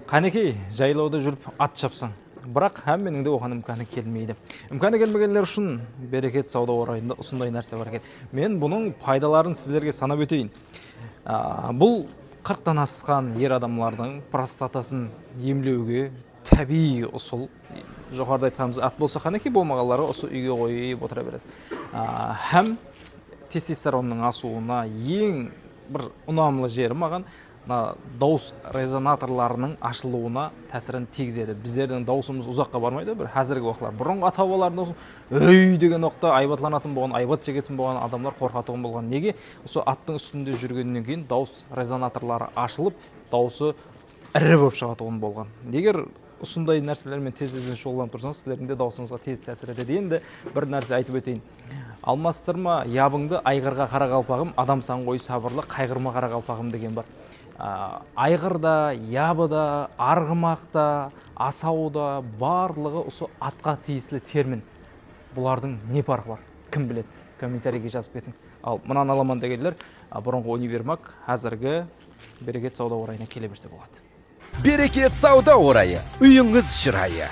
Қанекей, жайлауда жүріп ат шапсаң, бірақ менің де оған үмканы келмейді. Үмканы келмегендер үшін берекет сауда орайында осындай нәрсе бар екен. Мен бұның пайдаларын сіздерге санап өтейін. Бұл 40-тан асқан ер адамлардың простатасын емлеуге табиғи ұсыл. Жоғарыда айтқанымыз ат болса қанекей, болмағанлары осы үйге қойып отыра бересіз. Һәм тестостеронның асуына ең бір ұнамлы жері маған дауыс резонаторларының ашылуына тәсірін тигізеді. Біздердің дауысымыз ұзаққа бармайды, бір қазіргі уақытлар. Бұрынғы ата-бабалардың өй деген уақытта айбатланатын болған, айбат шегетін болған адамдар қорқатығын болған. Неге? Осы аттың үстінде жүргеннен кейін дауыс резонаторлары ашылып, дауысы ірі болып шығатығын болған. Егер осындай нәрселермен тез-тезден шұғылданып тұрсаңыз, сіздердің де дауысыңызға тез тәсір етеді. Енді бір нәрсе айтып өтейін. Алмастырма ябыңды айғырға қарақалпағым, адам сан ғой сабырлы, қайғырма қарақалпағым деген бар. Айғырда, ябыда, арғымақта, асауда барлығы осы атқа тиесілі термин. Бұлардың не парқы бар? Кім біледі? Комментарийге жазып кетің. Ал мұнан аламан дегендер бұрынғы универмаг қазіргі берекет сауда орайына келе берсе болады. Берекет сауда орайы, үйіңіз шырайы.